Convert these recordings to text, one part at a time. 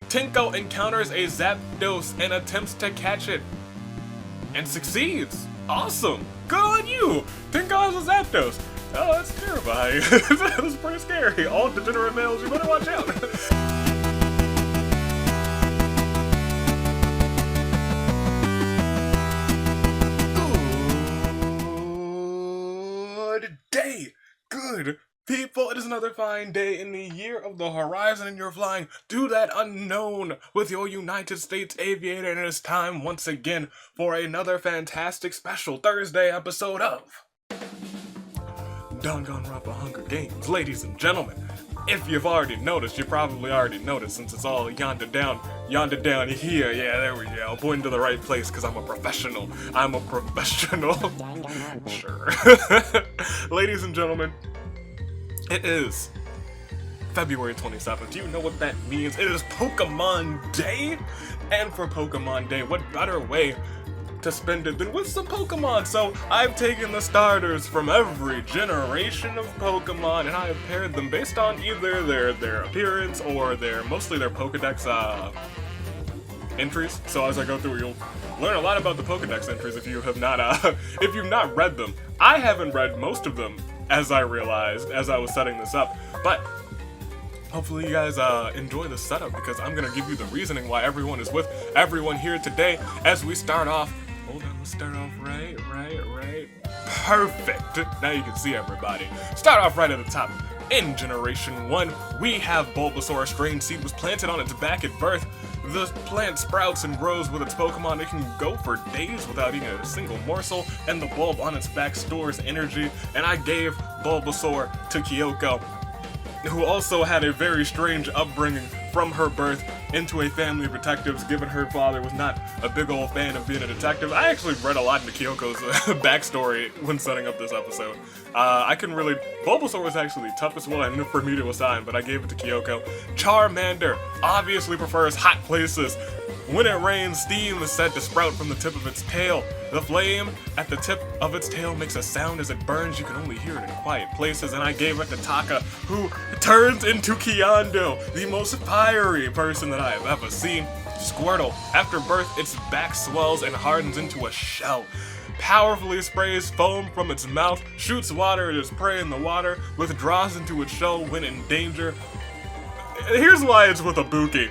Tinko encounters a Zapdos and attempts to catch it. And succeeds! Awesome! Good on you! Tinko has a Zapdos! Oh, that's terrifying. That's pretty scary. All degenerate males, you better watch out. Good day! Good people, it is another fine day in the year of the horizon, and you're flying to that unknown with your United States aviator, and it is time once again for another fantastic special Thursday episode of Danganronpa Hunger Games. Ladies and gentlemen, if you've already noticed, you probably already noticed since it's all yonder down here. Yeah, there we go. Pointing to the right place because I'm a professional. Sure. Ladies and gentlemen, it is February 27th. Do you know what that means? It is Pokemon Day! And for Pokemon Day, what better way to spend it than with some Pokemon? So I've taken the starters from every generation of Pokemon and I have paired them based on either their appearance or mostly their Pokedex entries. So as I go through, you'll learn a lot about the Pokedex entries if you have not if you've not read them. I haven't read most of them, as I realized as I was setting this up, but hopefully you guys enjoy the setup because I'm gonna give you the reasoning why everyone is with everyone here today as we start off. Hold on, let's start off right. Perfect. Now you can see everybody. Start off right at the top. In Generation 1, we have Bulbasaur. A strange seed was planted on its back at birth. The plant sprouts and grows with its Pokemon. It can go for days without eating a single morsel, and the bulb on its back stores energy. And I gave Bulbasaur to Kyoko, who also had a very strange upbringing from her birth into a family of detectives, given her father was not a big old fan of being a detective. I actually read a lot into Kyoko's backstory when setting up this episode. Bulbasaur was actually the toughest one for me to assign, but I gave it to Kyoko. Charmander obviously prefers hot places. When it rains, steam is said to sprout from the tip of its tail. The flame at the tip of its tail makes a sound as it burns. You can only hear it in quiet places. And I gave it to Taka, who turns into Kiando, the most fiery person that I have ever seen. Squirtle, after birth, its back swells and hardens into a shell. Powerfully sprays foam from its mouth, shoots water at its prey in the water, withdraws into its shell when in danger. Here's why it's with a Ibuki.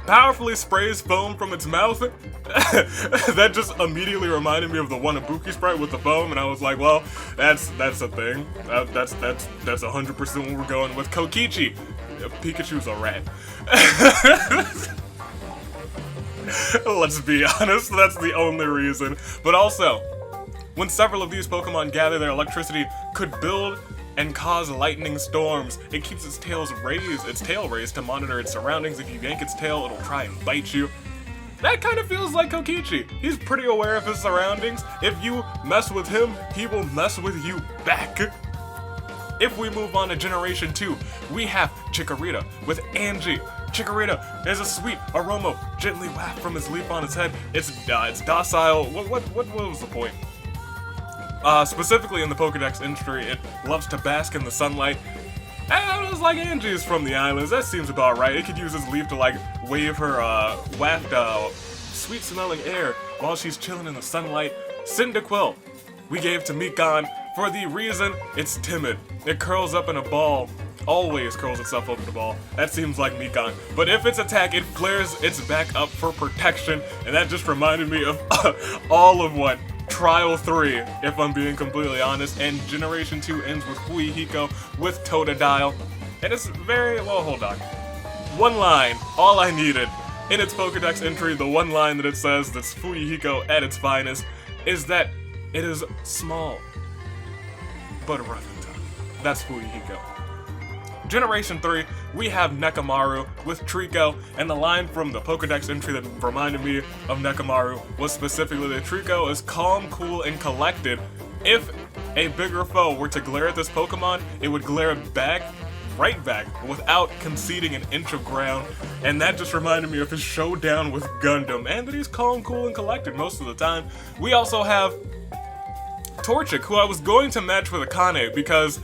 Powerfully sprays foam from its mouth. That just immediately reminded me of the one Ibuki sprite with the foam, and I was like, well, that's a thing. That's 100% what we're going with. Kokichi, Pikachu's a rat. Let's be honest, that's the only reason. But also, when several of these Pokemon gather, their electricity could build and cause lightning storms. It keeps its tail raised to monitor its surroundings. If you yank its tail, it'll try and bite you. That kind of feels like Kokichi. He's pretty aware of his surroundings. If you mess with him, he will mess with you back. If we move on to Generation 2, we have Chikorita with Angie. Chikorita is a sweet aroma gently wafted from its leaf on its head. It's docile. What was the point? Specifically in the Pokedex entry, it loves to bask in the sunlight. And it was like Angie's from the islands. That seems about right. It could use its leaf to wave her waft sweet-smelling air while she's chilling in the sunlight. Cyndaquil, we gave to Mikan for the reason it's timid. It curls up in a ball. Always curls itself up in a ball. That seems like Mikan. But if it's attacked, it flares its back up for protection. And that just reminded me of all of what Trial 3, if I'm being completely honest, and Generation 2 ends with Fuihiko with Totodile. And it's hold on. One line, all I needed. In its Pokedex entry, the one line that it says that's Fuihiko at its finest is that it is small, but rough and tough. That's Fuihiko. Generation 3, we have Nekamaru with Trico, and the line from the Pokedex entry that reminded me of Nekamaru was specifically that Trico is calm, cool, and collected. If a bigger foe were to glare at this Pokemon, it would glare right back, without conceding an inch of ground, and that just reminded me of his showdown with Gundam, and that he's calm, cool, and collected most of the time. We also have Torchic, who I was going to match with Akane because,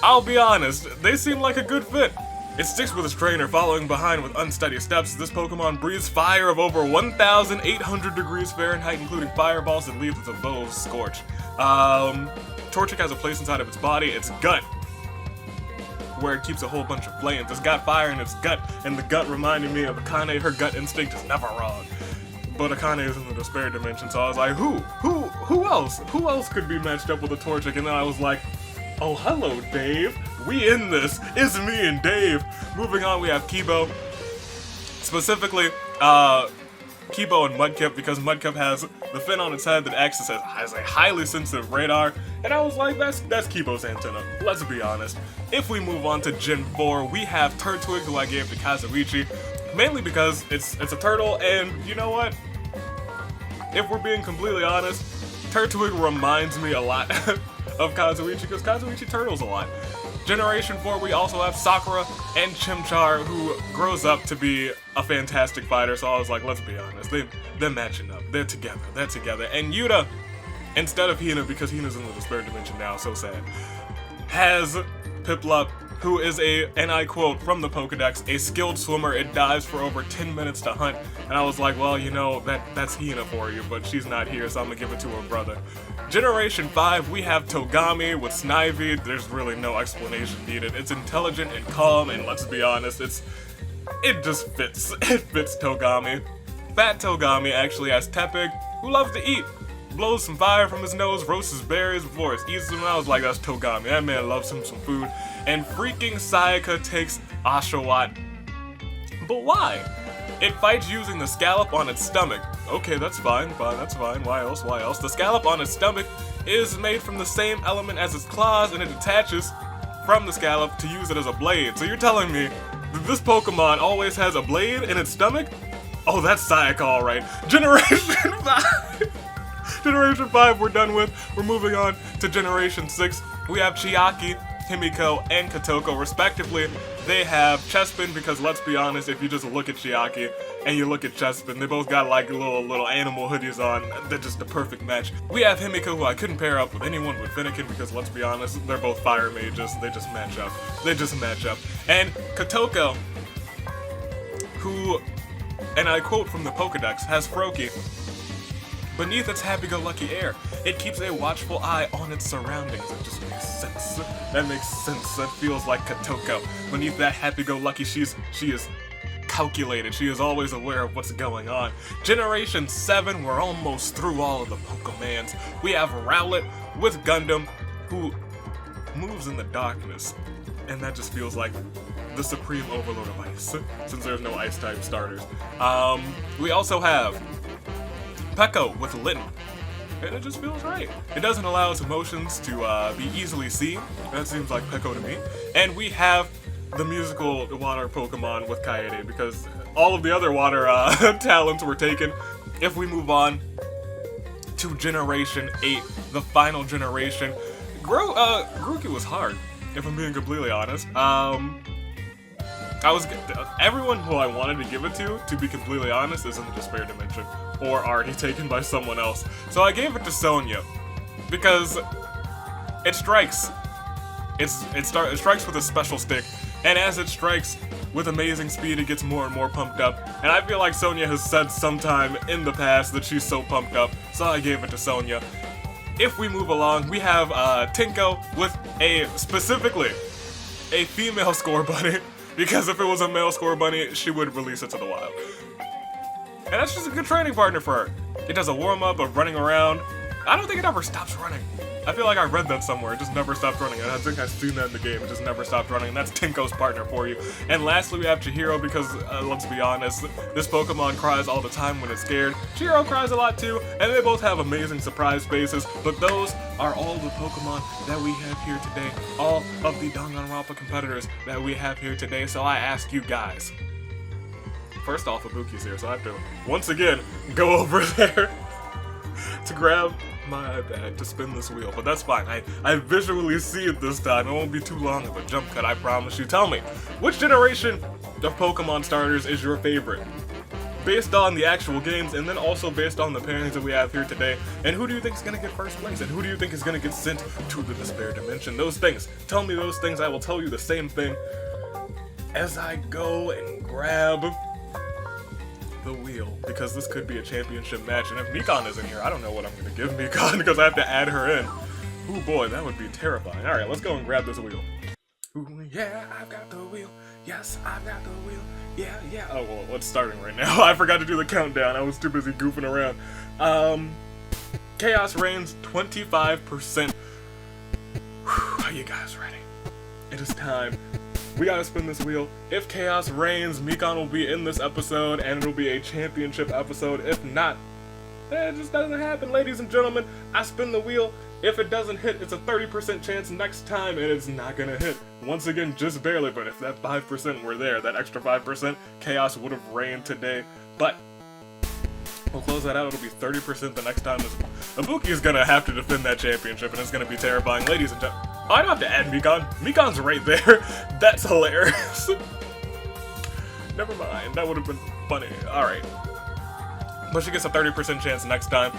I'll be honest, they seem like a good fit. It sticks with its trainer, following behind with unsteady steps. This Pokemon breathes fire of over 1,800 degrees Fahrenheit, including fireballs that leave with a bow of scorch. Torchic has a place inside of its body, its gut, where it keeps a whole bunch of flames. It's got fire in its gut, and the gut reminded me of Akane. Her gut instinct is never wrong. But Akane is in the despair dimension, so I was like, who else? Who else could be matched up with a Torchic? And then I was like, oh, hello, Dave. We in this. It's me and Dave. Moving on, we have Kibo. Specifically, Kibo and Mudkip, because Mudkip has the fin on its head that acts as a highly sensitive radar. And I was like, that's Kibo's antenna. Let's be honest. If we move on to Gen 4, we have Turtwig, who I gave to Kazuichi. Mainly because it's a turtle, and you know what? If we're being completely honest, Turtwig reminds me a lot of Kazuichi, because Kazuichi turtles a lot. Generation 4, we also have Sakura and Chimchar, who grows up to be a fantastic fighter, so I was like, let's be honest, they're matching up. They're together. And Yuta, instead of Hina, because Hina's in the despair dimension now, so sad, has Piplup, who is and I quote from the Pokedex, a skilled swimmer. It dives for over 10 minutes to hunt. And I was like, well, you know, that's Hina for you, but she's not here, so I'm gonna give it to her brother. Generation 5, we have Togami with Snivy. There's really no explanation needed. It's intelligent and calm, and let's be honest, it just fits. It fits Togami. Fat Togami actually has Tepig, who loves to eat. Blows some fire from his nose, roasts his berries before he eats them, and I was like, that's Togami. That man loves him some food. And freaking Sayaka takes Oshawott. But why? It fights using the scallop on its stomach. Okay, that's fine. Why else? The scallop on its stomach is made from the same element as its claws, and it detaches from the scallop to use it as a blade. So you're telling me that this Pokemon always has a blade in its stomach? Oh, that's Sayaka, alright. Generation 5! Generation 5 we're done with. We're moving on to Generation 6. We have Chiaki, Himiko, and Kotoko respectively. They have Chespin, because let's be honest, if you just look at Chiaki and you look at Chespin, they both got like little animal hoodies on. They're just the perfect match. We have Himiko, who I couldn't pair up with anyone with Finnegan, because let's be honest, they're both fire mages. They just match up. And Kotoko, who, and I quote from the Pokedex, has Froakie. Beneath its happy-go-lucky air, it keeps a watchful eye on its surroundings. It just makes sense. That makes sense. That feels like Kotoko. Beneath that happy-go-lucky, she is calculated. She is always aware of what's going on. Generation 7, we're almost through all of the Pokemans. We have Rowlet with Gundam, who moves in the darkness. And that just feels like the supreme overlord of ice, since there's no ice-type starters. We also have Peko with Litten, and it just feels right. It doesn't allow its emotions to be easily seen. That seems like Peko to me. And we have the musical water Pokemon with Kaede, because all of the other water talents were taken. If we move on to Generation 8, the final generation, Grookey was hard, if I'm being completely honest. Everyone who I wanted to give it to be completely honest, is in the despair dimension, or already taken by someone else. So I gave it to Sonya, because it strikes. It strikes with a special stick, and as it strikes with amazing speed, it gets more and more pumped up. And I feel like Sonya has said sometime in the past that she's so pumped up, so I gave it to Sonya. If we move along, we have Tinko with specifically a female score bunny. Because if it was a male score bunny, she would release it to the wild. And that's just a good training partner for her. It does a warm-up of running around. I don't think it ever stops running. I feel like I read that somewhere. It just never stopped running. I think I've seen that in the game. It just never stopped running. And that's Tinko's partner for you. And lastly, we have Chihiro, because let's be honest, this Pokemon cries all the time when it's scared. Chihiro cries a lot too, and they both have amazing surprise faces. But those are all the Pokemon that we have here today. All of the Danganronpa competitors that we have here today. So I ask you guys. First off, Ibuki's here, so I have to once again go over there to grab my iPad to spin this wheel, but that's fine. I visually see it this time. It won't be too long of a jump cut, I promise you. Tell me, which generation of Pokemon starters is your favorite? Based on the actual games, and then also based on the pairings that we have here today. And who do you think is going to get first place? And who do you think is going to get sent to the despair dimension? Those things. Tell me those things. I will tell you the same thing as I go and grab the wheel, because this could be a championship match, and if Mikon isn't here, I don't know what I'm gonna give Mikon because I have to add her in. Ooh boy, that would be terrifying. Alright, let's go and grab this wheel. Ooh yeah, I've got the wheel. Yes, I've got the wheel. Yeah, yeah. Oh well, what's starting right now? I forgot to do the countdown. I was too busy goofing around. Chaos reigns 25%. Are you guys ready? It is time. We gotta spin this wheel. If Chaos reigns, Mikon will be in this episode, and it'll be a championship episode. If not, it just doesn't happen, ladies and gentlemen. I spin the wheel. If it doesn't hit, it's a 30% chance next time, and it's not gonna hit. Once again, just barely, but if that 5% were there, that extra 5%, Chaos would have reigned today. But we'll close that out. It'll be 30% the next time. Ibuki is gonna have to defend that championship, and it's gonna be terrifying, ladies and gentlemen. Oh, I don't have to add Mikon. Mikon's right there. That's hilarious. Never mind. That would have been funny. Alright. But she gets a 30% chance next time.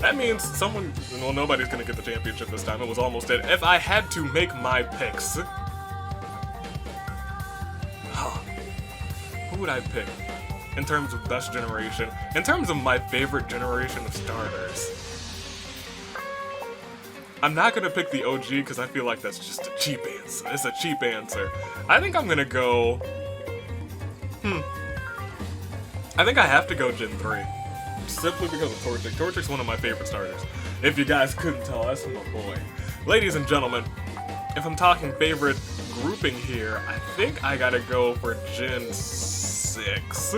That means someone... Well, nobody's gonna get the championship this time. It was almost it. If I had to make my picks... Who would I pick? In terms of best generation. In terms of my favorite generation of starters. I'm not gonna pick the OG because I feel like that's just a cheap answer. It's a cheap answer. I think I'm gonna go... I think I have to go Gen 3. Simply because of Torchic. Torchic's one of my favorite starters. If you guys couldn't tell, that's my boy. Ladies and gentlemen, if I'm talking favorite grouping here, I think I gotta go for Gen 6.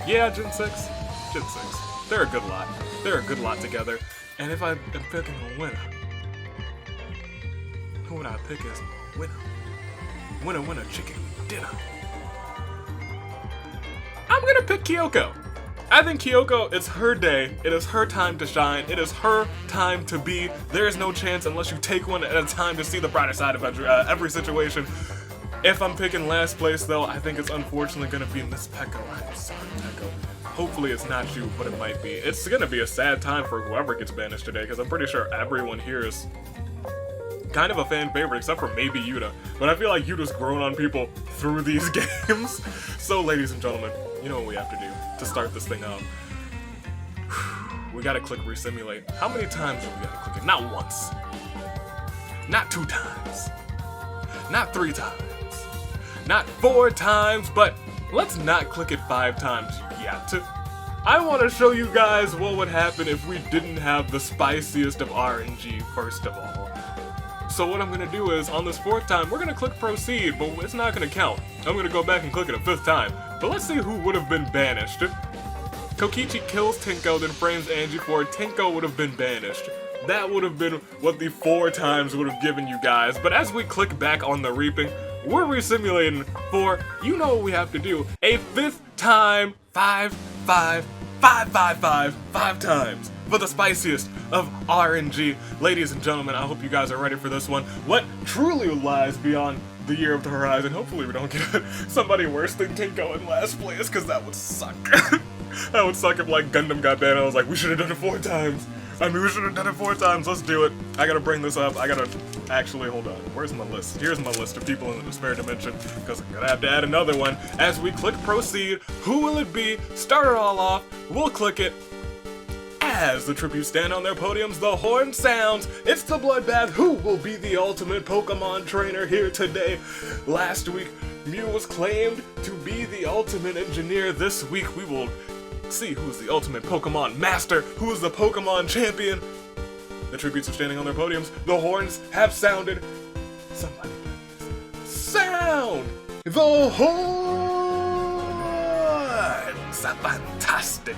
Yeah, Gen 6. Gen 6. They're a good lot. They're a good lot together. And if I am picking a winner, who would I pick as my winner? Winner, winner, chicken dinner. I'm gonna pick Kyoko. I think Kyoko, it's her day. It is her time to shine. It is her time to be. There is no chance unless you take one at a time to see the brighter side of every situation. If I'm picking last place, though, I think it's unfortunately gonna be Miss Pekko. I'm sorry, Pekko. Hopefully it's not you, but it might be. It's gonna be a sad time for whoever gets banished today, because I'm pretty sure everyone here is kind of a fan favorite, except for maybe Yuta. But I feel like Yuta's grown on people through these games. So, ladies and gentlemen, you know what we have to do to start this thing out. We gotta click resimulate. How many times do we gotta click it? Not once. Not 2 times. Not 3 times. Not 4 times, but let's not click it 5 times yet. I want to show you guys what would happen if we didn't have the spiciest of RNG first of all. So what I'm going to do is, on this 4th time, we're going to click proceed, but it's not going to count. I'm going to go back and click it a 5th time. But let's see who would have been banished. Kokichi kills Tenko, then frames Angie for it. Tenko would have been banished. That would have been what the 4 times would have given you guys. But as we click back on the reaping, we're resimulating for, you know what we have to do, a 5th time, 5 times. For the spiciest of RNG. Ladies and gentlemen, I hope you guys are ready for this one. What truly lies beyond the year of the horizon. Hopefully we don't get somebody worse than Tenko in last place, because that would suck. That would suck if like Gundam got banned. I was like, we should have done it 4 times. I mean, we should have done it 4 times. Let's do it. I gotta bring this up. I gotta actually, hold on. Where's my list? Here's my list of people in the Despair Dimension, because I'm gonna have to add another one. As we click proceed, who will it be? Start it all off. We'll click it. As the tributes stand on their podiums, the horn sounds. It's the Bloodbath. Who will be the ultimate Pokemon trainer here today? Last week, Mew was claimed to be the ultimate engineer. This week, we will see who's the ultimate Pokemon master, who is the Pokemon champion. The tributes are standing on their podiums. The horns have sounded. Somebody sound the horns! Fantastic.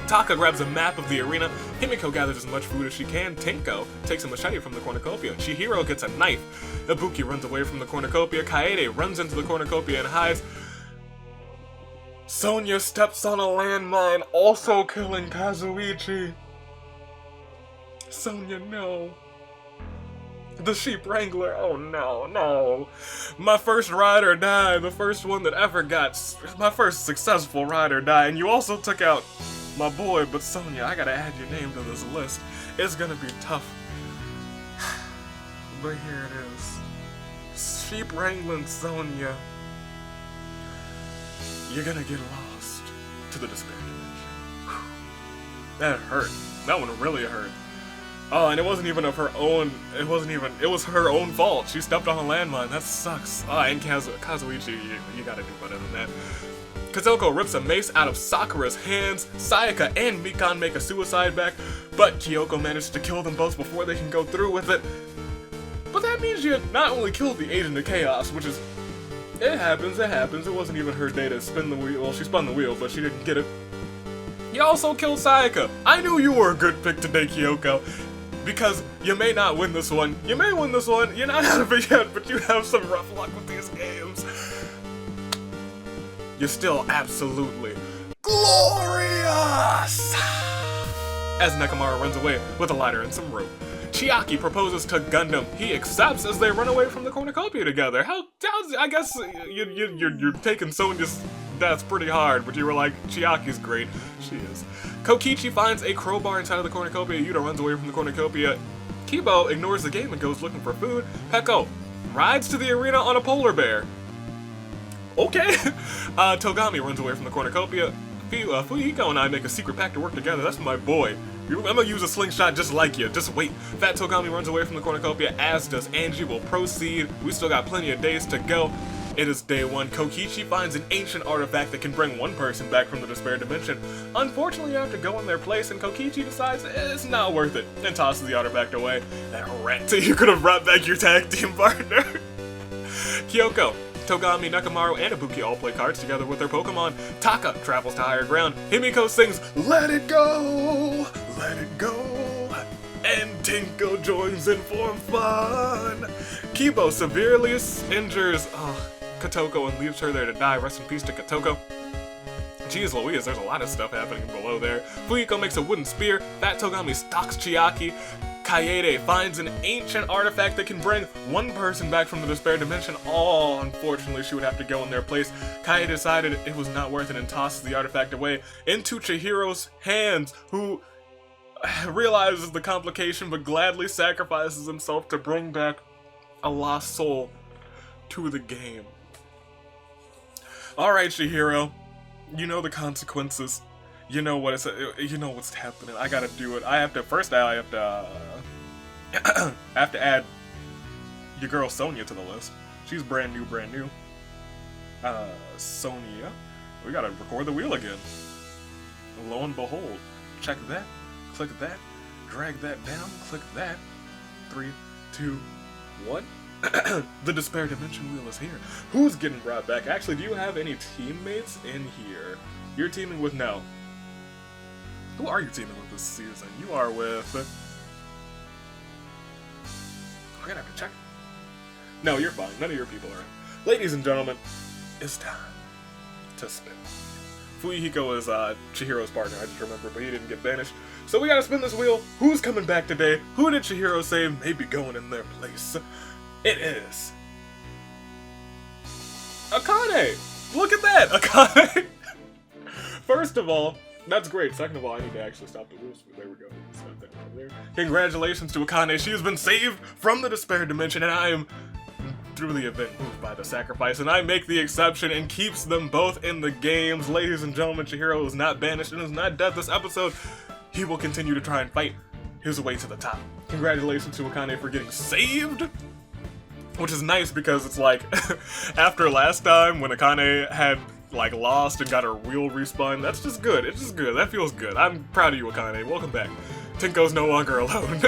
Taka grabs a map of the arena. Himiko gathers as much food as she can. Tenko takes a machete from the cornucopia. Chihiro gets a knife. Ibuki runs away from the cornucopia. Kaede runs into the cornucopia and hides. Sonya steps on a landmine, also killing Kazuichi. Sonya, no. The sheep wrangler, oh no, no. My first ride or die, the first one that ever got, my first successful ride or die, and you also took out my boy, but Sonya, I gotta add your name to this list. It's gonna be tough. But here it is. Sheep wrangling Sonya. you're gonna get lost to the despair dimension. Whew. That hurt. That one really hurt. Oh, and it wasn't even of her own, it was her own fault. She stepped on a landmine. That sucks. Oh, and Kazuichi, you gotta do better than that. Katoko rips a mace out of Sakura's hands. Sayaka and Mikan make a suicide pact, but Kyoko manages to kill them both before they can go through with it. But that means you not only killed the Agent of Chaos, which is, it happens. It wasn't even her day to spin the wheel. Well, she spun the wheel, but she didn't get it. You also killed Sayaka. I knew you were a good pick today, Kyoko. Because you may not win this one. You may win this one. You're not out of it yet, but you have some rough luck with these games. You're still absolutely glorious! As Nekomaru runs away with a lighter and some rope. Chiaki proposes to Gundam. He accepts as they run away from the cornucopia together. I guess you're taking Sonya's death pretty hard, but you were like, Chiaki's great. She is. Kokichi finds a crowbar inside of the cornucopia. Yuta runs away from the cornucopia. Kibo ignores the game and goes looking for food. Peko rides to the arena on a polar bear. Okay. Togami runs away from the cornucopia. Fuyiko and I make a secret pact to work together. That's my boy. I'm gonna use a slingshot just like you. Just wait. Fat Togami runs away from the cornucopia, as does Angie. Will proceed. We still got plenty of days to go. It is day one. Kokichi finds an ancient artifact that can bring one person back from the despair dimension. Unfortunately, you have to go in their place, and Kokichi decides it's not worth it and tosses the artifact away. That rat, you could have brought back your tag team partner. Kyoko, Togami, Nekomaru, and Ibuki all play cards together with their Pokemon. Taka travels to higher ground. Himiko sings, "Let it go, let it go." And Tinko joins in for fun. Kibo severely injures Katoko and leaves her there to die. Rest in peace to Katoko. Jeez Louise, there's a lot of stuff happening below there. Fuyiko makes a wooden spear. Fat Togami stalks Chiaki. Kaede finds an ancient artifact that can bring one person back from the despair dimension. Oh, unfortunately, she would have to go in their place. Kaede decided it was not worth it and tosses the artifact away into Chihiro's hands, who realizes the complication but gladly sacrifices himself to bring back a lost soul to the game. Alright, Chihiro, you know the consequences. You know what you know what's happening. I gotta do it. I have to add your girl Sonya to the list. She's brand new. Sonya. We gotta record the wheel again. Lo and behold, check that. Click that, drag that down, click that. 3, 2, 1. The despair dimension wheel is here. Who's getting brought back? Actually, do you have any teammates in here? You're teaming with no. Who are you teaming with this season? You are with... I'm gonna have to check. No, you're fine. None of your people are in. Ladies and gentlemen, it's time to spin. Fuyiko is Chihiro's partner, I just remember, but he didn't get banished. So we gotta spin this wheel. Who's coming back today? Who did Chihiro say may be going in their place? It is... Akane! Look at that! Akane! First of all, that's great. Second of all, I need to actually stop the wheels. There we go. Stop that right there. Congratulations to Akane. She has been saved from the despair dimension, and I am... through the event moved by the sacrifice, and I make the exception and keeps them both in the games. Ladies and gentlemen, Chihiro is not banished and is not dead this episode. He will continue to try and fight his way to the top. Congratulations to Akane for getting saved, which is nice because it's like, after last time when Akane had like lost and got her wheel respun, that's just good. It's just good. That feels good. I'm proud of you, Akane. Welcome back. Tinko's no longer alone.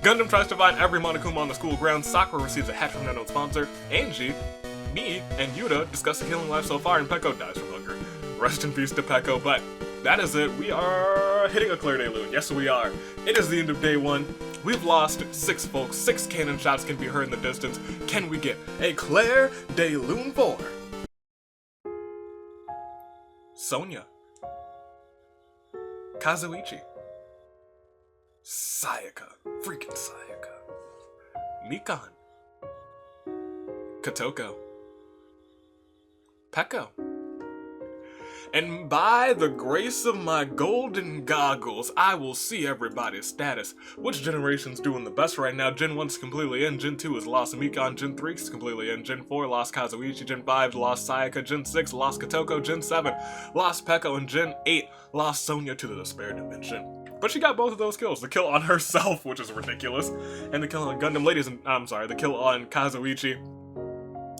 Gundam tries to find every Monokuma on the school grounds. Sakura receives a hatch from an unknown sponsor. Angie, me, and Yuta discuss the healing life so far, and Peko dies from hunger. Rest in peace to Peko, but that is it. We are hitting a clear day loon. Yes, we are. It is the end of day one. We've lost 6 folks. 6 cannon shots can be heard in the distance. Can we get a Claire de Lune 4? Sonya. Kazuichi. Sayaka. Freaking Sayaka. Mikan. Katoko. Peko. And by the grace of my golden goggles, I will see everybody's status. Which generation's doing the best right now? Gen 1's completely in, Gen 2 is lost Mikon, Gen 3's completely in, Gen 4 lost Kazuichi, Gen 5 lost Sayaka, Gen 6 lost Kotoko, Gen 7 lost Peko, and Gen 8 lost Sonya to the Despair Dimension. But she got both of those kills. The kill on herself, which is ridiculous, and the kill on Gundam Ladies, and the kill on Kazuichi.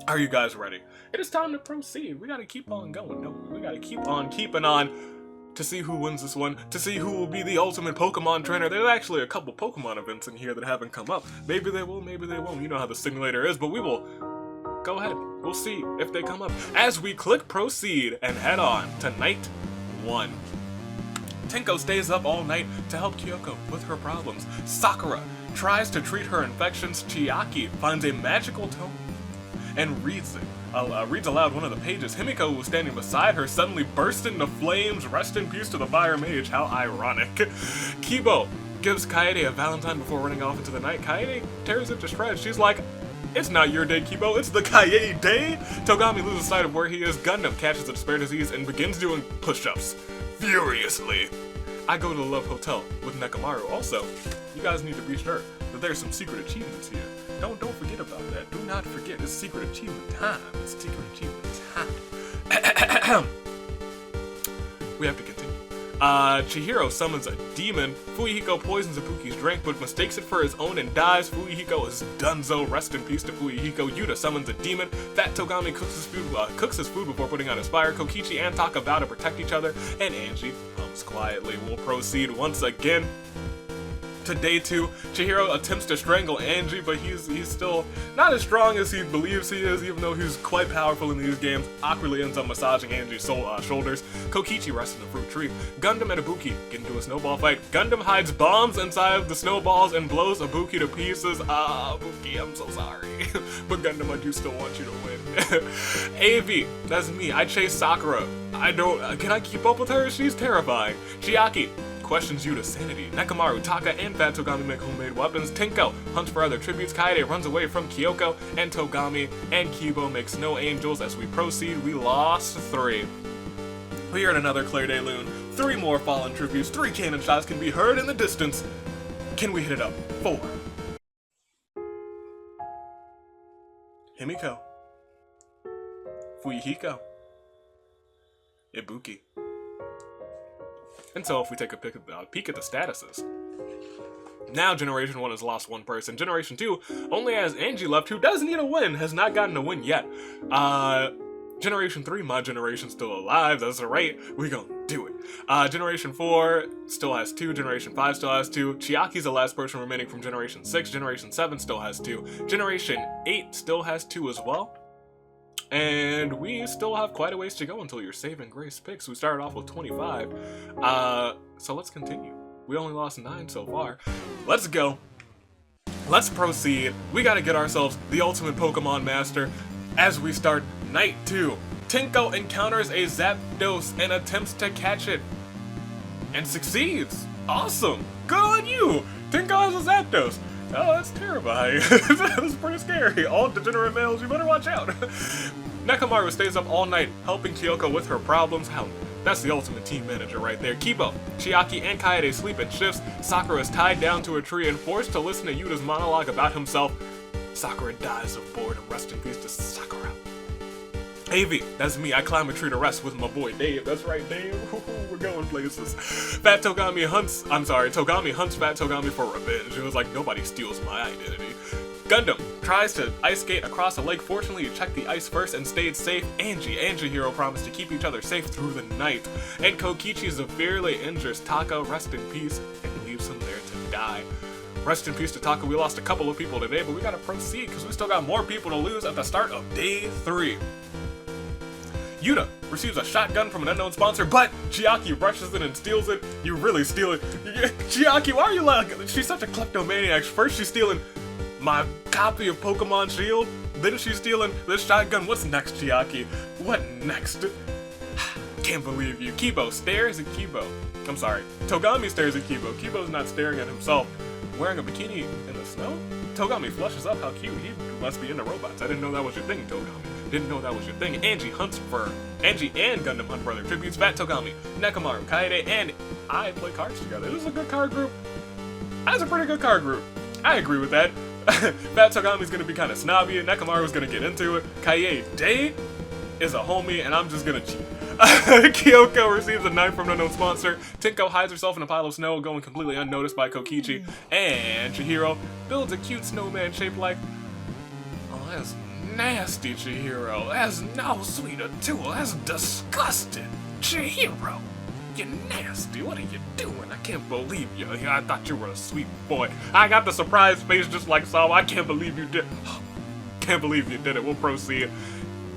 Are you guys ready? It is time to proceed. We gotta keep on going, don't we? We gotta keep on keeping on to see who wins this one, to see who will be the ultimate Pokemon trainer. There's actually a couple Pokemon events in here that haven't come up. Maybe they will, maybe they won't. You know how the simulator is, but we will go ahead. We'll see if they come up as we click proceed and head on to night 1. Tenko stays up all night to help Kyoko with her problems. Sakura tries to treat her infections. Chiaki finds a magical tome and reads aloud one of the pages. Himiko, who was standing beside her, suddenly burst into flames. Rest in peace to the fire mage. How ironic. Kibo gives Kaede a valentine before running off into the night. Kaede tears it to shreds. She's like, it's not your day, Kibo, it's the Kaede day! Togami loses sight of where he is. Gundam catches a despair disease and begins doing push-ups furiously. I go to the Love Hotel with Nekomaru. Also, you guys need to be sure that there's some secret achievements here. Don't forget about that. Do not forget, it's secret achievement time. It's secret achievement time. We have to continue. Chihiro summons a demon. Fuyuhiko poisons Ibuki's drink, but mistakes it for his own and dies. Fuyuhiko is donezo. Rest in peace to Fuyuhiko. Yuta summons a demon. Fat Togami cooks his food before putting out his fire. Kokichi and Taka vow to protect each other, and Angie hums quietly. We'll proceed once again to day 2. Chihiro attempts to strangle Angie, but he's still not as strong as he believes he is, even though he's quite powerful in these games. Awkwardly ends up massaging Angie's shoulders. Kokichi rests in the fruit tree. Gundam and Ibuki get into a snowball fight. Gundam hides bombs inside of the snowballs and blows Ibuki to pieces. Ibuki, I'm so sorry. But Gundam, I do still want you to win. AV, that's me. I chase Sakura. Can I keep up with her? She's terrifying. Chiaki questions Yuta's sanity. Nekomaru, Taka, and Fat Togami make homemade weapons. Tenko hunts for other tributes. Kaede runs away from Kyoko, and Togami and Kibo make snow angels. As we proceed, we lost 3. We are in another Claire de Lune. 3 more fallen tributes. 3 cannon shots can be heard in the distance. Can we hit it up? 4. Himiko. Fuyuhiko. Ibuki. And so if we take a peek at the statuses, now Generation 1 has lost 1 person. Generation 2 only has Angie left, who does need a win, has not gotten a win yet. Generation 3, my generation's still alive, that's right, we gonna do it. Generation 4 still has 2, Generation 5 still has 2, Chiaki's the last person remaining from Generation 6, Generation 7 still has 2, Generation 8 still has 2 as well. And we still have quite a ways to go until your save and grace picks. We started off with 25. So let's continue. We only lost 9 so far. Let's go. Let's proceed. We gotta get ourselves the ultimate Pokemon master as we start night 2. Tenko encounters a Zapdos and attempts to catch it. And succeeds. Awesome. Good on you. Tenko has a Zapdos. Oh, that's terrifying. That's pretty scary. All degenerate males, you better watch out. Nekomaru stays up all night, helping Kyoko with her problems. That's the ultimate team manager right there. Kibo, Chiaki, and Kaede sleep in shifts. Sakura is tied down to a tree and forced to listen to Yuta's monologue about himself. Sakura dies of boredom. Rest in peace to Sakura. AV, that's me. I climb a tree to rest with my boy Dave. That's right, Dave. We're going places. Togami hunts Fat Togami for revenge. It was like, nobody steals my identity. Gundam tries to ice skate across a lake. Fortunately, you checked the ice first and stayed safe. Angie and Chihiro promised to keep each other safe through the night. And Kokichi severely injures Taka, rest in peace, and leaves him there to die. Rest in peace to Taka. We lost a couple of people today, but we gotta proceed because we still got more people to lose at the start of day 3. Yuta receives a shotgun from an unknown sponsor, but Chiaki rushes in and steals it. You really steal it. Chiaki, why are you like? She's such a kleptomaniac. First she's stealing my copy of Pokemon Shield, then she's stealing this shotgun. What's next, Chiaki? What next? Can't believe you. Kibo stares at Kibo. I'm sorry. Togami stares at Kibo. Kibo's not staring at himself. Wearing a bikini in the snow? Togami flushes up how cute. He must be into robots. I didn't know that was your thing, Togami. Didn't know that was your thing. Angie and Gundam hunt for their tributes. Fat Togami, Nekomaru, Kaede, and I play cards together. This is a good card group. That's a pretty good card group. I agree with that. Fat Togami's gonna be kind of snobby, and Nekomaru's gonna get into it. Kaede is a homie, and I'm just gonna cheat. Kyoko receives a knife from an unknown sponsor. Tinko hides herself in a pile of snow, going completely unnoticed by Kokichi. And Chihiro builds a cute snowman shaped like... Oh, that's nasty, Chihiro. That's no sweet a tool. That's disgusting. Chihiro, you nasty. What are you doing? I can't believe you. I thought you were a sweet boy. I got the surprise face just like Saw. I can't believe you did. Can't believe you did it. We'll proceed.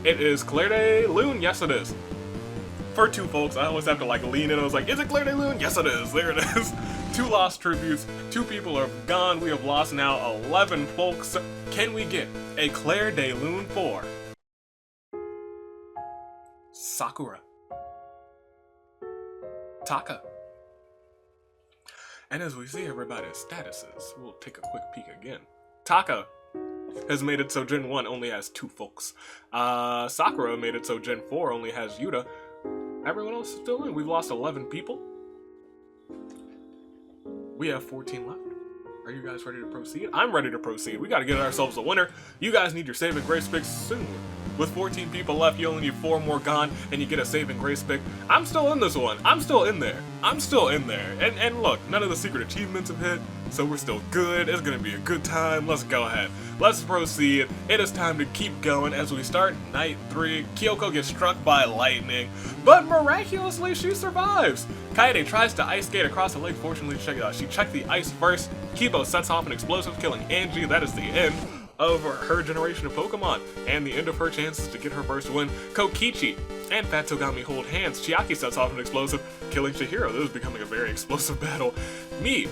It is Claire de Lune. Yes, it is. For two folks, I always have to like lean in. I was like, is it Claire de Lune? Yes, it is. There it is. 2 lost tributes. 2 people are gone. We have lost now 11 folks. Can we get a Claire de Lune for Sakura, Taka? And as we see everybody's statuses, we'll take a quick peek again. Taka has made it so Gen 1 only has 2 folks. Sakura made it so Gen 4 only has Yuta. Everyone else is still in. We've lost 11 people. We have 14 left. Are you guys ready to proceed? I'm ready to proceed. We gotta get ourselves a winner. You guys need your save and grace picks soon. With 14 people left, you only need 4 more gone, and you get a save and grace pick. I'm still in this one. I'm still in there. I'm still in there. And look, none of the secret achievements have hit, so we're still good. It's gonna be a good time. Let's go ahead. Let's proceed. It is time to keep going as we start night 3. Kyoko gets struck by lightning, but miraculously she survives. Kaede tries to ice skate across the lake. Fortunately, she checked the ice first. Kibo sets off an explosive, killing Angie. That is the end of her generation of Pokemon, and the end of her chances to get her first win. Kokichi and Fat Togami hold hands. Chiaki sets off an explosive, killing Chihiro. This is becoming a very explosive battle. Me,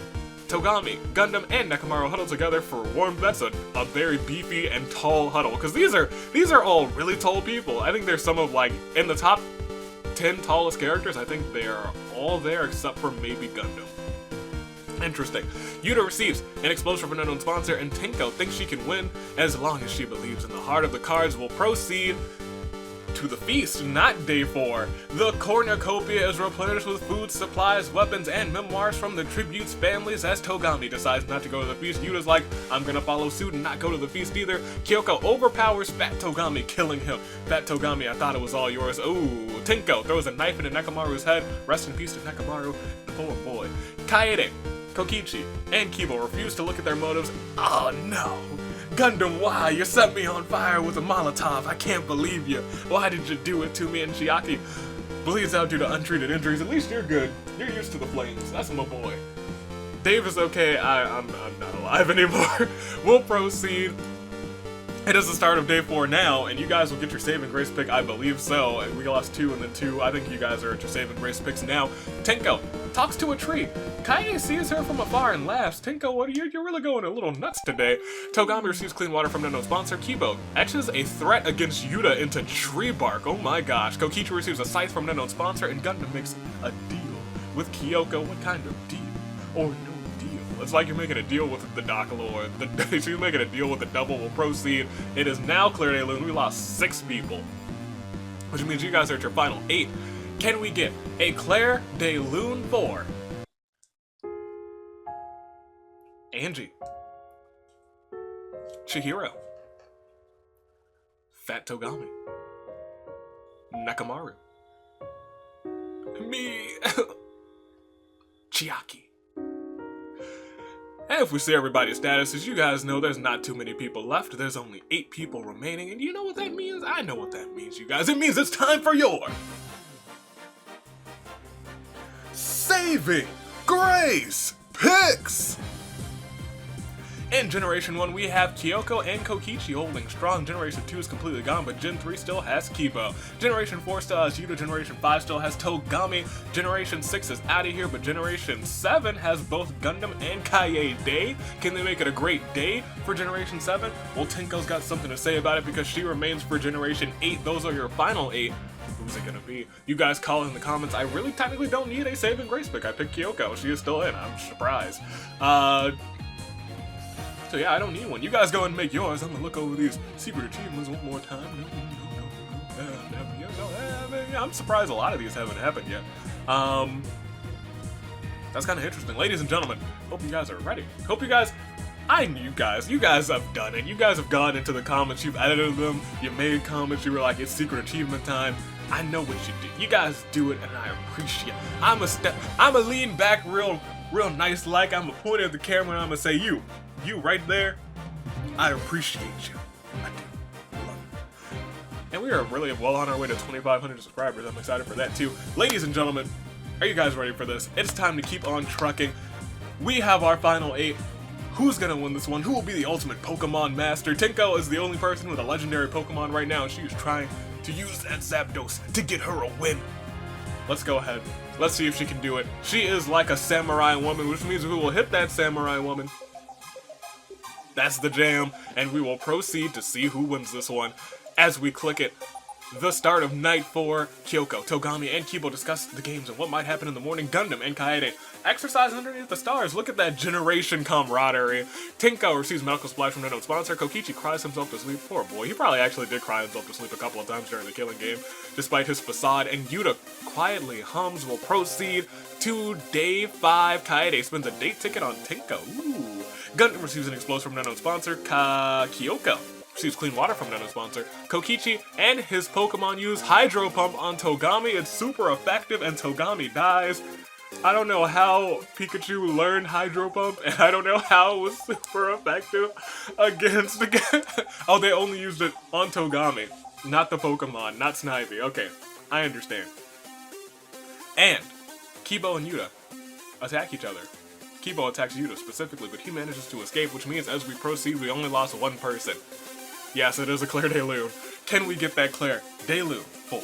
Togami, Gundam, and Nekomaru huddle together for warmth. That's a very beefy and tall huddle, because these are all really tall people. I think there's some of, like, in the top 10 tallest characters, I think they are all there except for maybe Gundam. Interesting. Yuta receives an explosion from an unknown sponsor, and Tinko thinks she can win as long as she believes in the heart of the cards. Will proceed to the feast, not day 4. The cornucopia is replenished with food, supplies, weapons, and memoirs from the tributes families as Togami decides not to go to the feast. Yuta's like, I'm gonna follow suit and not go to the feast either. Kyoko overpowers Fat Togami, killing him. Fat Togami, I thought it was all yours. Ooh. Tinko throws a knife into Nekomaru's head. Rest in peace to Nekomaru, the poor boy. Kaede, Kokichi, and Kibo refuse to look at their motives. Oh no! Gundam, why? You set me on fire with a Molotov. I can't believe you. Why did you do it to me? And Chiaki bleeds out due to untreated injuries. At least you're good. You're used to the flames. That's my boy. Dave is okay. I'm not alive anymore. We'll proceed. It is the start of day 4 now, and you guys will get your save and grace pick, I believe so. We lost 2 and then 2. I think you guys are at your save and grace picks now. Tinko talks to a tree. Kaede sees her from afar and laughs. Tinko, you're really going a little nuts today. Togami receives clean water from an unknown sponsor. Kibo etches a threat against Yuta into tree bark. Oh my gosh. Kokichi receives a scythe from an unknown sponsor, and Gundam makes a deal with Kyoko. What kind of deal? Or no. It's like you're making a deal with the Docalor. She's making a deal with the double. Will proceed. It is now Claire de Lune. We lost 6 people, which means you guys are at your final 8. Can we get a Claire de Lune for Angie, Chihiro, Fat Togami, Nekomaru, me, Chiaki? And if we see everybody's statuses, you guys know there's not too many people left. There's only 8 people remaining, and you know what that means? I know what that means, you guys. It means it's time for your saving grace picks. In Generation 1, we have Kyoko and Kokichi holding strong. Generation 2 is completely gone, but Gen 3 still has Kibo. Generation 4 still has Yuta. Generation 5 still has Togami. Generation 6 is out of here, but Generation 7 has both Gundam and Kaede. Can they make it a great day for Generation 7? Well, Tinko's got something to say about it because she remains for Generation 8. Those are your final 8. Who's it gonna be? You guys call in the comments. I really technically don't need a save and grace pick. I picked Kyoko. She is still in. I'm surprised. So yeah, I don't need one. You guys go and make yours. I'm gonna look over these secret achievements one more time. No. I'm surprised a lot of these haven't happened yet. That's kind of interesting. Ladies and gentlemen, hope you guys are ready. Hope you guys, you guys have done it. You guys have gone into the comments, you've edited them, you made comments, you were like, it's secret achievement time. I know what you do. You guys do it, and I appreciate it. I'ma lean back real nice like, I'ma point at the camera, and I'ma say, you right there, I appreciate you. I do. Love you. And we are really well on our way to 2,500 subscribers. I'm excited for that too. Ladies and gentlemen, are you guys ready for this? It's time to keep on trucking. We have our final 8. Who's gonna win this one? Who will be the ultimate Pokemon master? Tinko is the only person with a legendary Pokemon right now, and she is trying to use that Zapdos to get her a win. Let's go ahead. Let's see if she can do it. She is like a samurai woman, which means we will hit that samurai woman. That's the jam, and we will proceed to see who wins this one. As we click it, the start of Night 4, Kyoko, Togami, and Kibo discuss the games and what might happen in the morning. Gundam and Kaede exercise underneath the stars. Look at that generation camaraderie. Tinko receives medical supplies from Nano's sponsor. Kokichi cries himself to sleep. Poor boy. He probably actually did cry himself to sleep a couple of times during the killing game, despite his facade. And Yuta quietly hums. Will proceed to day 5. Kaede spends a date ticket on Tinko. Ooh. Gundam receives an explosion from Nano's sponsor. Kyoko receives clean water from Nano's sponsor. Kokichi and his Pokemon use Hydro Pump on Togami. It's super effective, and Togami dies. I don't know how Pikachu learned Hydro Pump, and I don't know how it was super effective against the Oh, they only used it on Togami, not the Pokemon, not Snivy. Okay, I understand. And Kibo and Yuta attack each other. Kibo attacks Yuta specifically, but he manages to escape, which means as we proceed, we only lost one person. Yes, it is a Claire Delune. Can we get that Claire Delune 4?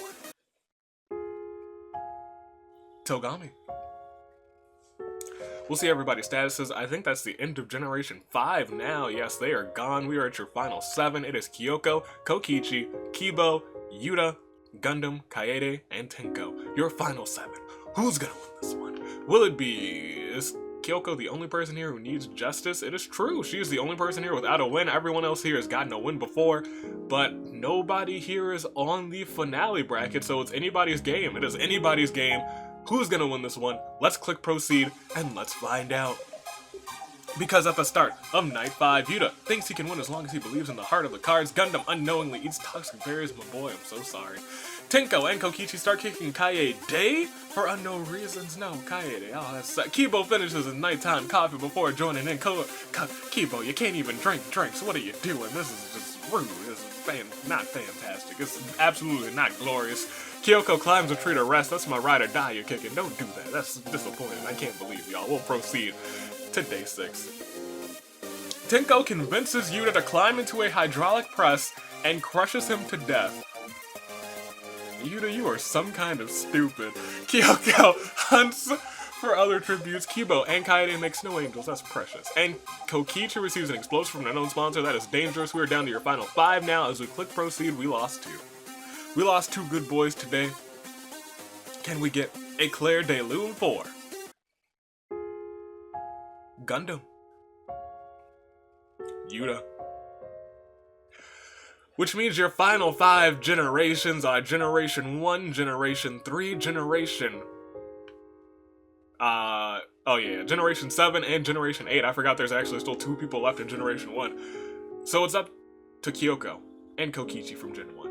Togami. We'll see everybody's statuses. I think that's the end of Generation 5 now. Yes, they are gone. We are at your final 7. It is Kyoko, Kokichi, Kibo, Yuta, Gundam, Kaede, and Tinko. Your final 7. Who's gonna win this one? Will it be... Is Kyoko the only person here who needs justice? It is true. She is the only person here without a win. Everyone else here has gotten a win before, but nobody here is on the finale bracket, so it's anybody's game. It is anybody's game. Who's gonna win this one? Let's click proceed and let's find out. Because at the start of Night 5, Yuta thinks he can win as long as he believes in the heart of the cards. Gundam unknowingly eats toxic berries. My boy, I'm so sorry. Tinko and Kokichi start kicking Kaede for unknown reasons. No, Kaede, oh that's sad. Kibo finishes his nighttime coffee before joining in. Kibo, you can't even drink drinks. What are you doing? This is just rude. This is not fantastic. It's absolutely not glorious. Kyoko climbs a tree to rest. That's my ride or die you're kicking. Don't do that. That's disappointing. I can't believe y'all. We'll proceed to day 6. Tinko convinces Yuta to climb into a hydraulic press and crushes him to death. Yuta, you are some kind of stupid. Kyoko hunts for other tributes. Kibo and Kaede make snow angels. That's precious. And Kokichi receives an explosion from an unknown sponsor. That is dangerous. We are down to your final 5 now. As we click proceed, we lost 2. We lost 2 good boys today. Can we get a Claire Delune 4? Gundam. Yuta. Which means your final 5 generations are Generation 1, Generation 3, Generation... Generation 7 and Generation 8. I forgot there's actually still 2 people left in Generation 1. So it's up to Kyoko and Kokichi from Gen 1.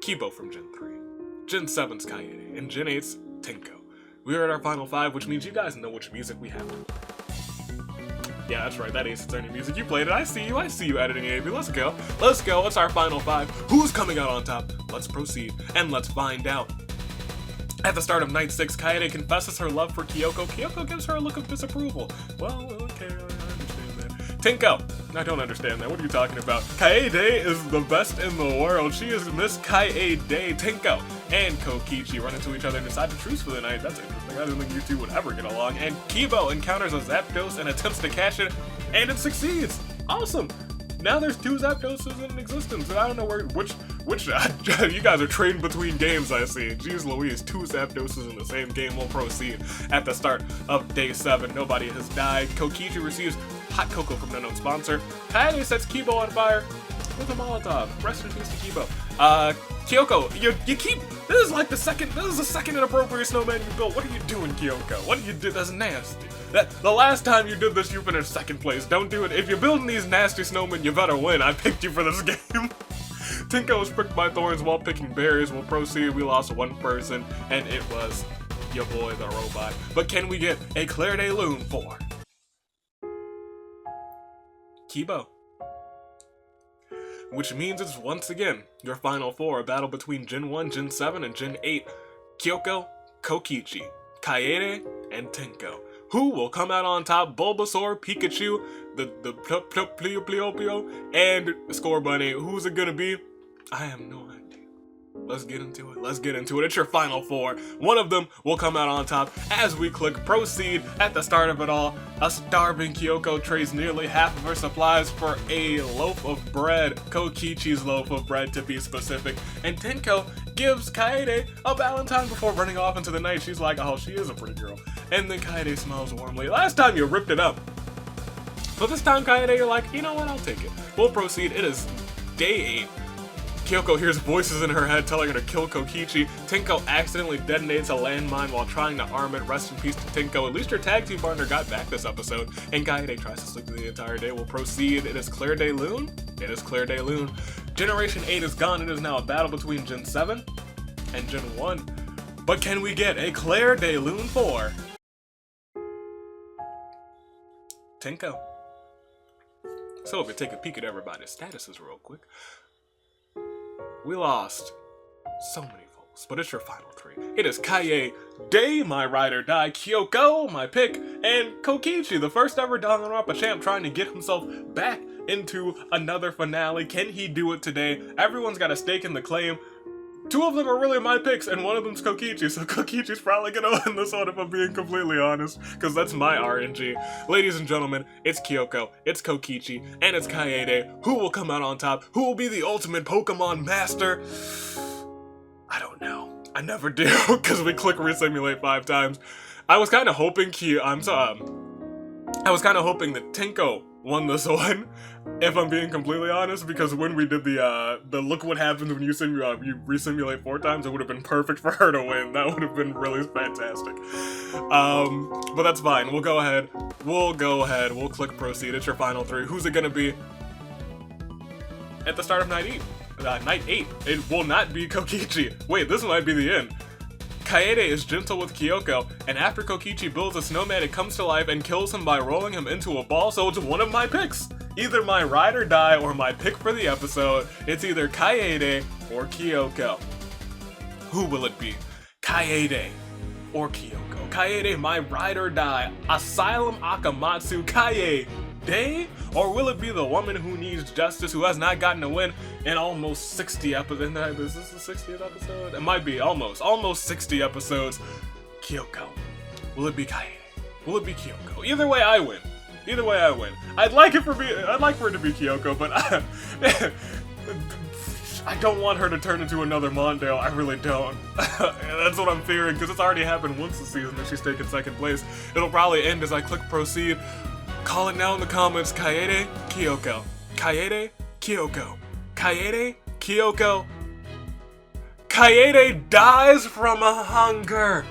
Kibo from Gen 3, Gen 7's Kaede, and Gen 8's Tinko. We are at our final 5, which means you guys know which music we have. Yeah, that's right, that Ace Attorney music. You played it. I see you editing AB. Let's go. Let's go. It's our final 5. Who's coming out on top? Let's proceed, and let's find out. At the start of Night 6, Kaede confesses her love for Kyoko. Kyoko gives her a look of disapproval. Well, okay, I understand that. Tinko. I don't understand that. What are you talking about? Kaede is the best in the world. She is Miss Kaede. Tinko and Kokichi run into each other and decide to truce for the night. That's interesting. I didn't think you two would ever get along. And Kibo encounters a Zapdos and attempts to catch it, and it succeeds. Awesome. Now there's 2 Zapdoses in existence, and I don't know which you guys are trading between games, I see. Jeez Louise, 2 Zapdoses in the same game. Will proceed. At the start of day 7, nobody has died. Kokichi receives hot cocoa from an unknown sponsor. Kaede sets Kibo on fire with a Molotov. Rest in peace to Kibo. Kyoko, you keep, this is the second inappropriate snowman you built. What are you doing, Kyoko? What did you do? That's nasty. The last time you did this, you finished second place. Don't do it. If you're building these nasty snowmen, you better win. I picked you for this game. Tinko was pricked by thorns while picking berries. We'll proceed. We lost one person, and it was your boy, the robot. But can we get a Claire de Lune for Kibo? Which means it's once again your final four, a battle between Gen 1, Gen 7, and Gen 8. Kyoko, Kokichi, Kaede, and Tinko. Who will come out on top? Bulbasaur, Pikachu, the Plio, and Scorbunny. Who's it gonna be? I have no idea. Let's get into it. It's your final four. One of them will come out on top as we click proceed. At the start of it all, a starving Kyoko trades nearly half of her supplies for a loaf of bread. Kokichi's loaf of bread, to be specific. And Tinko gives Kaede a valentine before running off into the night. She's like, oh, she is a pretty girl. And then Kaede smiles warmly. Last time you ripped it up. But this time, Kaede, you're like, you know what, I'll take it. We'll proceed. It is day 8. Kyoko hears voices in her head telling her to kill Kokichi. Tinko accidentally detonates a landmine while trying to arm it. Rest in peace to Tinko. At least her tag team partner got back this episode. And Kaede tries to sleep through the entire day. We'll proceed. It is Claire de Lune. It is Claire de Lune. Generation 8 is gone. It is now a battle between Gen 7 and Gen 1. But can we get a Claire de Lune 4? Tinko. So if we take a peek at everybody's statuses real quick. We lost so many folks, but it's your final 3. It is Kaede, my ride or die, Kyoko, my pick, and Kokichi, the first ever Danganronpa champ, trying to get himself back into another finale. Can he do it today? Everyone's got a stake in the claim. 2 of them are really my picks, and one of them's Kokichi, so Kokichi's probably gonna win this one if I'm being completely honest, because that's my RNG. Ladies and gentlemen, it's Kyoko, it's Kokichi, and it's Kaede. Who will come out on top? Who will be the ultimate Pokemon master? I don't know. I never do, because we click resimulate 5 times. I was kind of hoping that Tinko won this one, if I'm being completely honest, because when we did the look what happens when you resimulate 4 times, it would have been perfect for her to win. That would have been really fantastic. But that's fine. We'll go ahead. We'll click proceed. It's your final 3. Who's it gonna be? At the start of night 8, it will not be Kokichi. Wait, this might be the end. Kaede is gentle with Kyoko, and after Kokichi builds a snowman, it comes to life and kills him by rolling him into a ball, so it's one of my picks. Either my ride or die or my pick for the episode. It's either Kaede or Kyoko. Who will it be? Kaede or Kyoko? Kaede, my ride or die. Asylum Akamatsu Kaede. Or will it be the woman who needs justice, who has not gotten a win in almost 60 episodes? Is this the 60th episode? It might be almost 60 episodes. Kyoko. Will it be Kaede? Will it be Kyoko? Either way, I win. I'd like for it to be Kyoko, but I don't want her to turn into another Mondale. I really don't. That's what I'm fearing, because it's already happened once this season that she's taken second place. It'll probably end as I click proceed. Call it now in the comments. Kaede, Kyoko. Kaede, Kyoko. Kaede, Kyoko. Kaede dies from a hunger.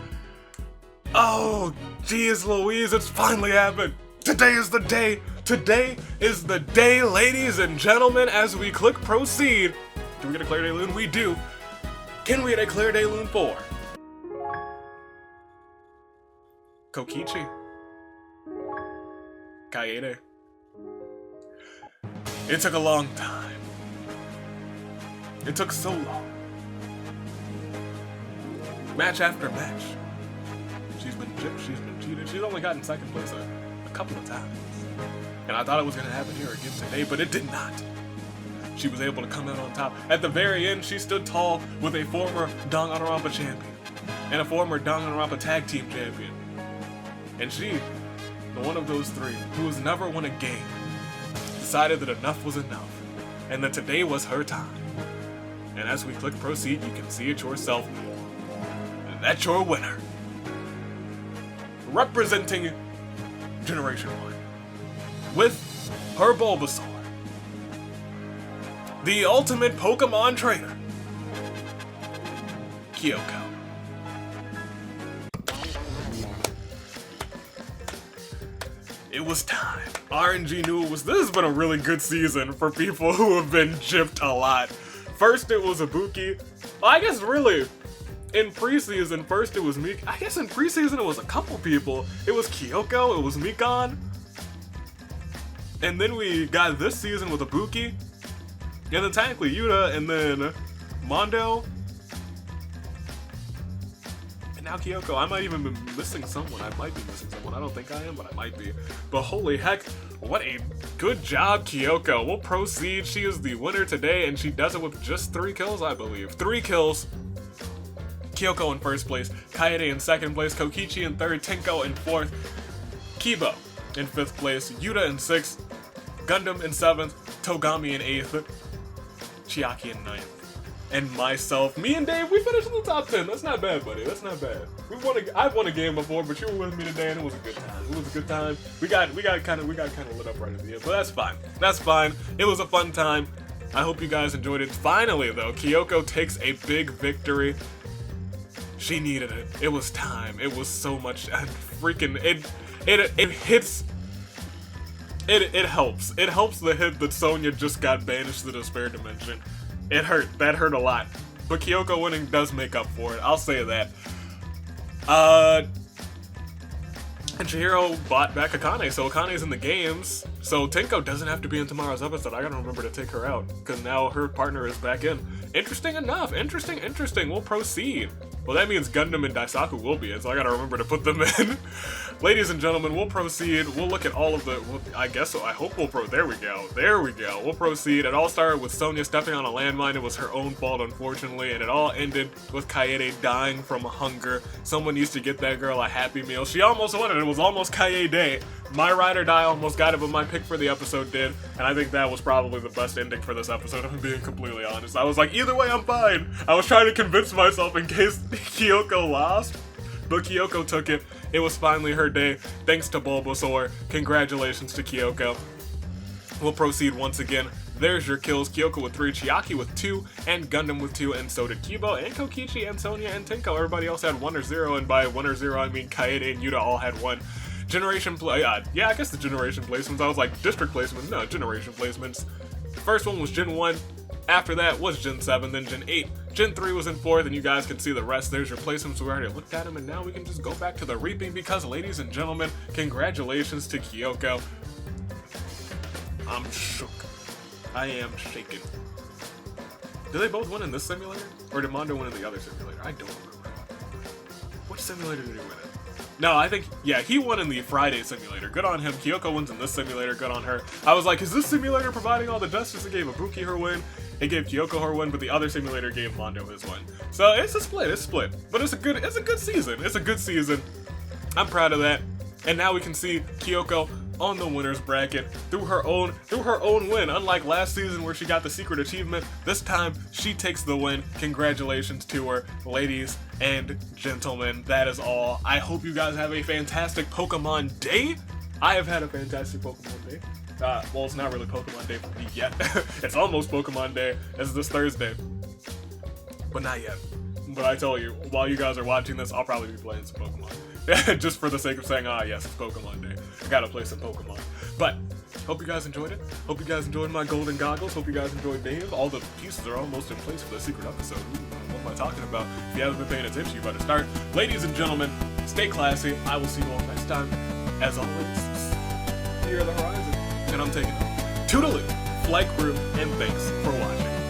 Oh, geez Louise, it's finally happened. Today is the day. Today is the day, ladies and gentlemen, as we click proceed. Do we get a Claire de Lune? We do. Can we get a Claire de Lune 4? Kokichi. Kaede. It took a long time. It took so long. Match after match. She's been gypped, she's been cheated. She's only gotten second place a couple of times. And I thought it was going to happen here again today, but it did not. She was able to come out on top. At the very end, she stood tall with a former Danganronpa champion and a former Danganronpa tag team champion. And she, one of those 3 who has never won a game, decided that enough was enough and that today was her time. And as we click proceed, you can see it yourself. That's your winner. Representing Generation 1 with her Bulbasaur, the ultimate Pokemon trainer, Kyoko. It was time. RNG knew it was. This has been a really good season for people who have been gypped a lot. First it was Ibuki. Well, I guess really, in preseason, first it was Mik. I guess in preseason it was a couple people. It was Kyoko, it was Mikan. And then we got this season with Ibuki. And then technically Yuta, and then Mondo. And now Kyoko. I might even be missing someone. I might be missing someone. I don't think I am, but I might be. But holy heck, what a good job, Kyoko. We'll proceed. She is the winner today, and she does it with just 3 kills, I believe. 3 kills. Kyoko in first place, Kaede in second place, Kokichi in third, Tenko in fourth, Kibo in fifth place, Yuta in sixth, Gundam in seventh, Togami in eighth, Chiaki in ninth, and myself, me and Dave, we finished in the top 10. That's not bad, buddy. That's not bad. I've won a game before, but you were with me today, and it was a good time. It was a good time. We got kind of lit up right at the end, but that's fine. That's fine. It was a fun time. I hope you guys enjoyed it. Finally, though, Kyoko takes a big victory. She needed it. It was time. It was so much. Freaking it hits. It helps. It helps the hit that Sonya just got banished to the despair dimension. It hurt. That hurt a lot. But Kyoko winning does make up for it. I'll say that. And Chihiro bought back Akane, so Akane's in the games. So Tenko doesn't have to be in tomorrow's episode. I gotta remember to take her out, because now her partner is back in. Interesting enough. Interesting. We'll proceed. Well, that means Gundam and Daisaku will be in, so I gotta remember to put them in. Ladies and gentlemen, we'll proceed. We'll look at all of the... Well, I guess so. I hope we'll There we go. We'll proceed. It all started with Sonya stepping on a landmine. It was her own fault, unfortunately, and it all ended with Kaede dying from hunger. Someone used to get that girl a Happy Meal. She almost won it. It was almost Kaede. My ride or die almost got it, but my pick for the episode did, and I think that was probably the best ending for this episode, if I'm being completely honest. I was like, either way, I'm fine. I was trying to convince myself in case Kyoko lost, but Kyoko took it. It was finally her day, thanks to Bulbasaur. Congratulations to Kyoko. We'll proceed once again. There's your kills. Kyoko with 3, Chiaki with 2, and Gundam with 2, and so did Kibo, and Kokichi, and Sonya, and Tenko. Everybody else had 1 or 0, and by 1 or 0, I mean Kaede and Yuta all had 1. Generation yeah, I guess the generation placements. I was like, district placements. No, generation placements. First one was Gen 1. After that was Gen 7, then Gen 8. Gen 3 was in 4th, and you guys can see the rest. There's your placements. We already looked at them, and now we can just go back to the reaping because, ladies and gentlemen, congratulations to Kyoko. I'm shook. I am shaken. Did they both win in this simulator? Or did Mondo win in the other simulator? I don't remember. Which simulator did he win in? No, I think, yeah, he won in the Friday simulator. Good on him. Kyoko wins in this simulator. Good on her. I was like, is this simulator providing all the justice? It gave Ibuki her win. It gave Kyoko her win, but the other simulator gave Mondo his win. So it's a split. It's split. But it's a good season. It's a good season. I'm proud of that. And now we can see Kyoko on the winner's bracket through her own win. Unlike last season where she got the secret achievement, this time she takes the win. Congratulations to her, ladies and gentlemen. That is all. I hope you guys have a fantastic Pokemon day. I have had a fantastic Pokemon day. Well, it's not really Pokemon day for me yet. It's almost Pokemon day. It's this Thursday, but not yet. But I tell you, while you guys are watching this, I'll probably be playing some Pokemon. Just for the sake of saying, yes, it's Pokemon Day. I gotta play some Pokemon. But, hope you guys enjoyed it. Hope you guys enjoyed my golden goggles. Hope you guys enjoyed Dave. All the pieces are almost in place for the secret episode. Ooh, what am I talking about? If you haven't been paying attention, you better start. Ladies and gentlemen, stay classy. I will see you all next time. As always, here are the horizon. And I'm taking off. Toodaloo, flight crew, and thanks for watching.